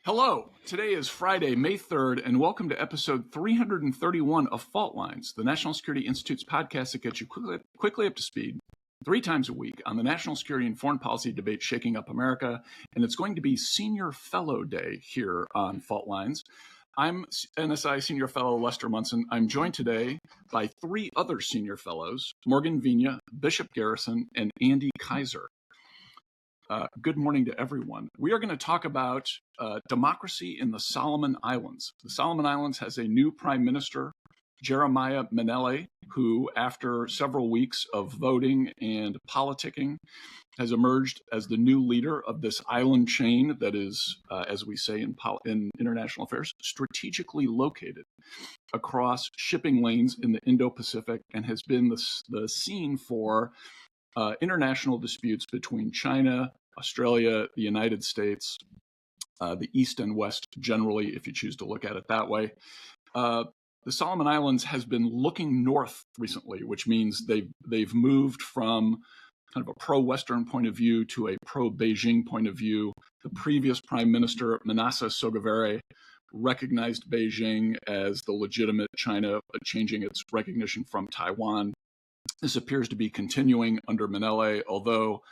Hello, today is Friday, May 3rd, and welcome to episode 331 of Fault Lines, the National Security Institute's podcast that gets you quickly up to speed 3 times a week on the national security and foreign policy debate shaking up America. And it's going to be Senior Fellow Day here on Fault Lines. I'm NSI Senior Fellow Lester Munson. I'm joined today by 3 other Senior Fellows, Morgan Vigna, Bishop Garrison, and Andy Kaiser. Good morning to everyone. We are going to talk about democracy in the Solomon Islands. The Solomon Islands has a new prime minister, Jeremiah Manele, who, after several weeks of voting and politicking, has emerged as the new leader of this island chain that is, as we say in international affairs, strategically located across shipping lanes in the Indo-Pacific and has been the scene for international disputes between China, Australia, the United States, the East and West generally, if you choose to look at it that way. The Solomon Islands has been looking north recently, which means they've moved from kind of a pro-Western point of view to a pro-Beijing point of view. The previous Prime Minister, Manasseh Sogavere, recognized Beijing as the legitimate China, changing its recognition from Taiwan. This appears to be continuing under Manele, although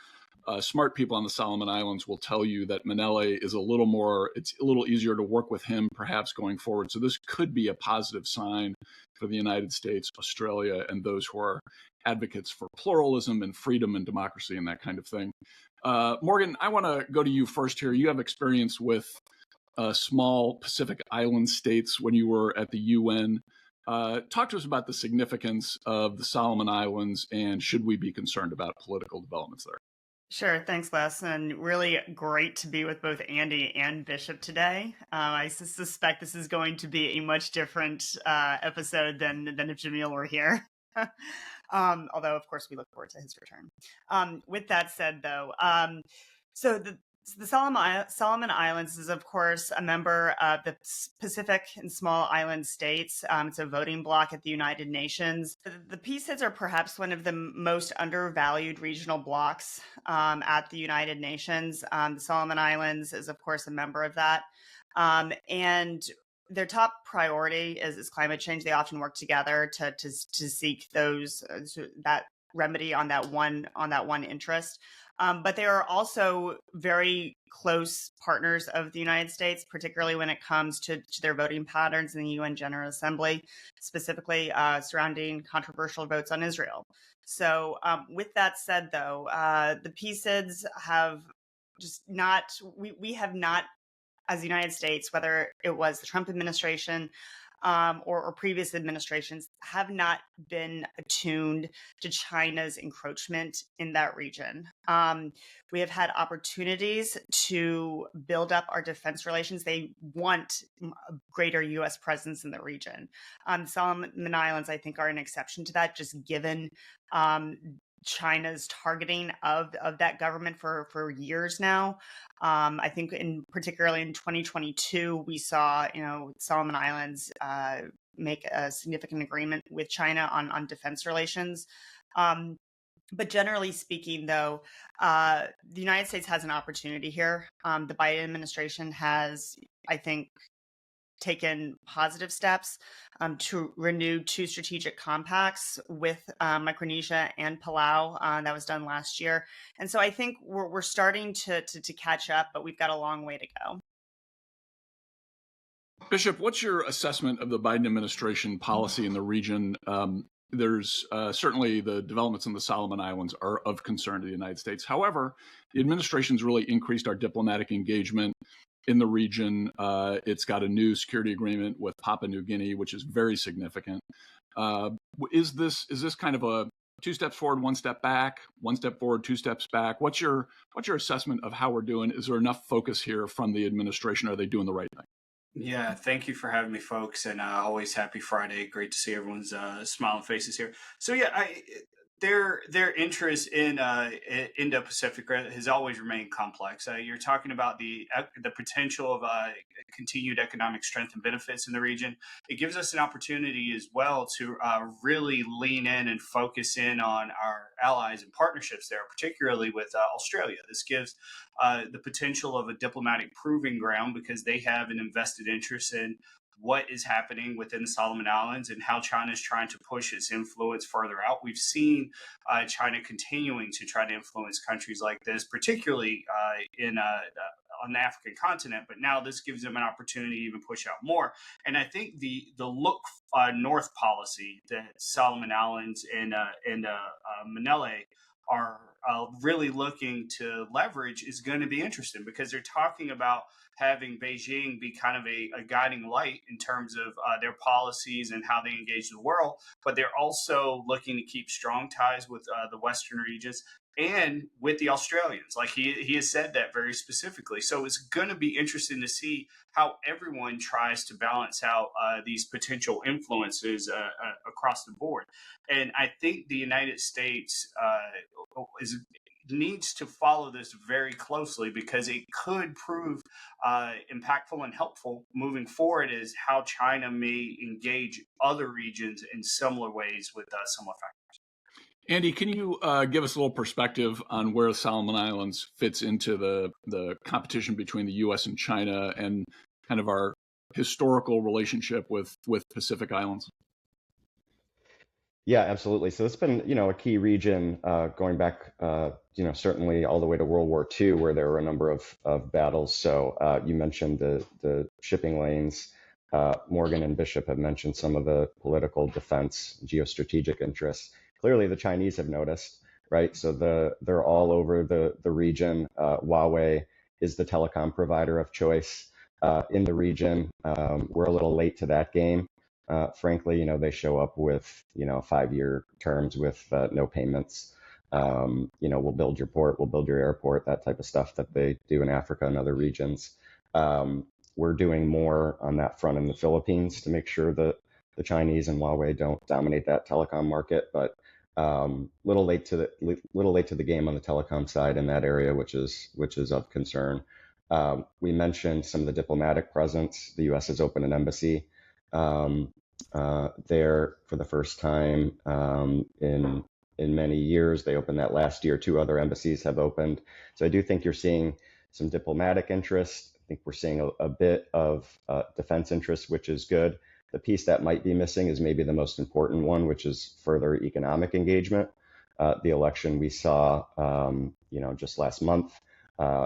smart people on the Solomon Islands will tell you that Manele is it's a little easier to work with him perhaps going forward. So this could be a positive sign for the United States, Australia, and those who are advocates for pluralism and freedom and democracy and that kind of thing. Morgan, I want to go to you first here. You have experience with small Pacific Island states when you were at the UN. Talk to us about the significance of the Solomon Islands and should we be concerned about political developments there? Sure. Thanks, Les. And really great to be with both Andy and Bishop today. I suspect this is going to be a much different episode than if Jamil were here. Although, of course, we look forward to his return. With that said, though, so the Solomon Islands is, of course, a member of the Pacific and Small Island States. It's a voting bloc at the United Nations. The PSIDs are perhaps one of the most undervalued regional blocs at the United Nations. The Solomon Islands is, of course, a member of that. And their top priority is climate change. They often work together to seek that remedy on that one interest. But they are also very close partners of the United States, particularly when it comes to their voting patterns in the UN General Assembly, specifically surrounding controversial votes on Israel. So with that said, though, the PSIDs have just not, we have not, as the United States, whether it was the Trump administration or previous administrations, have not been attuned to China's encroachment in that region. We have had opportunities to build up our defense relations. They want a greater U.S. presence in the region. Solomon Islands, I think, are an exception to that, just given China's targeting of that government for years now. I think particularly in 2022, we saw, Solomon Islands make a significant agreement with China on defense relations. But generally speaking, though, the United States has an opportunity here. The Biden administration has, I think, taken positive steps to renew 2 strategic compacts with Micronesia and Palau. That was done last year. And so I think we're starting to catch up, but we've got a long way to go. Bishop, what's your assessment of the Biden administration policy in the region? There's certainly the developments in the Solomon Islands are of concern to the United States. However, the administration's really increased our diplomatic engagement in the region. It's got a new security agreement with Papua New Guinea, which is very significant. Is this kind of a 2 steps forward, 1 step back, 1 step forward, 2 steps back? What's your assessment of how we're doing? Is there enough focus here from the administration? Are they doing the right thing? Yeah, thank you for having me, folks, and always happy Friday. Great to see everyone's smiling faces here. So yeah, Their interest in Indo-Pacific has always remained complex. You're talking about the potential of continued economic strength and benefits in the region. It gives us an opportunity as well to really lean in and focus in on our allies and partnerships there, particularly with Australia. This gives the potential of a diplomatic proving ground because they have an invested interest in what is happening within the Solomon Islands and how China is trying to push its influence further out. We've seen China continuing to try to influence countries like this, particularly on the African continent. But now this gives them an opportunity to even push out more. And I think the look north policy that Solomon Islands and Manele are really looking to leverage is going to be interesting because they're talking about having Beijing be kind of a guiding light in terms of their policies and how they engage the world, but they're also looking to keep strong ties with the Western regions and with the Australians. Like he has said that very specifically. So it's going to be interesting to see how everyone tries to balance out these potential influences across the board. And I think the United States needs to follow this very closely because it could prove impactful and helpful moving forward as how China may engage other regions in similar ways with similar factors. Andy, can you give us a little perspective on where the Solomon Islands fits into the competition between the U.S. and China and kind of our historical relationship with Pacific Islands? Yeah, absolutely. So it's been, a key region going back, certainly all the way to World War II, where there were a number of battles. So you mentioned the shipping lanes. Morgan and Bishop have mentioned some of the political defense, geostrategic interests. Clearly, the Chinese have noticed, right? So they're all over the region. Huawei is the telecom provider of choice in the region. We're a little late to that game. Frankly, they show up with, 5-year terms with no payments. We'll build your port, we'll build your airport, that type of stuff that they do in Africa and other regions. We're doing more on that front in the Philippines to make sure that the Chinese and Huawei don't dominate that telecom market. But little late to the game on the telecom side in that area, which is of concern. We mentioned some of the diplomatic presence. The U.S. has opened an embassy there for the first time in many years. They opened that last year. 2 other embassies have opened. So I do think you're seeing some diplomatic interest. I think we're seeing a bit of defense interest, which is good. The piece that might be missing is maybe the most important one, which is further economic engagement. The election we saw, just last month,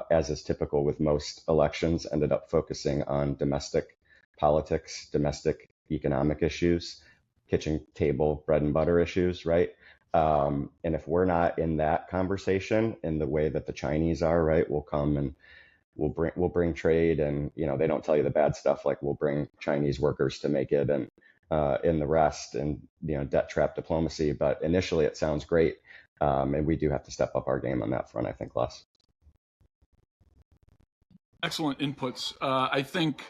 as is typical with most elections, ended up focusing on domestic politics, domestic economic issues, kitchen table bread and butter issues, right? And if we're not in that conversation in the way that the Chinese are, right, we'll come and we'll bring trade, and they don't tell you the bad stuff, like we'll bring Chinese workers to make it, and in the rest, and debt trap diplomacy. But initially, it sounds great, and we do have to step up our game on that front, I think, Les. Excellent inputs. I think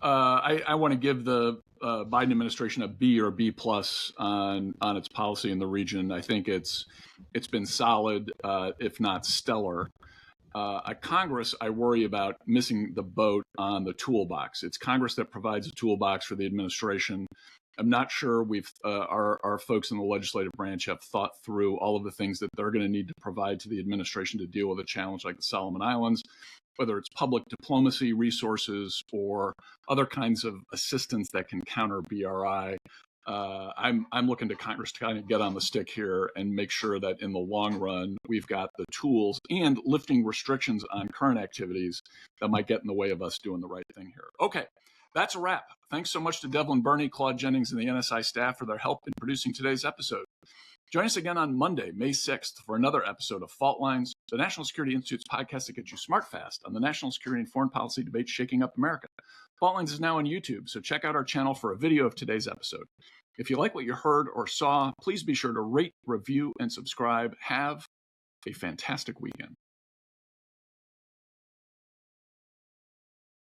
I want to give the Biden administration a B or a B plus on its policy in the region. I think it's been solid, if not stellar. At Congress, I worry about missing the boat on the toolbox. It's Congress that provides a toolbox for the administration. I'm not sure our folks in the legislative branch have thought through all of the things that they're going to need to provide to the administration to deal with a challenge like the Solomon Islands, whether it's public diplomacy resources or other kinds of assistance that can counter BRI. I'm looking to Congress to kind of get on the stick here and make sure that in the long run, we've got the tools and lifting restrictions on current activities that might get in the way of us doing the right thing here. Okay, that's a wrap. Thanks so much to Devlin Burney, Claude Jennings, and the NSI staff for their help in producing today's episode. Join us again on Monday, May 6th, for another episode of Fault Lines, the National Security Institute's podcast that gets you smart fast on the national security and foreign policy debate shaking up America. Fault Lines is now on YouTube, so check out our channel for a video of today's episode. If you like what you heard or saw, please be sure to rate, review, and subscribe. Have a fantastic weekend.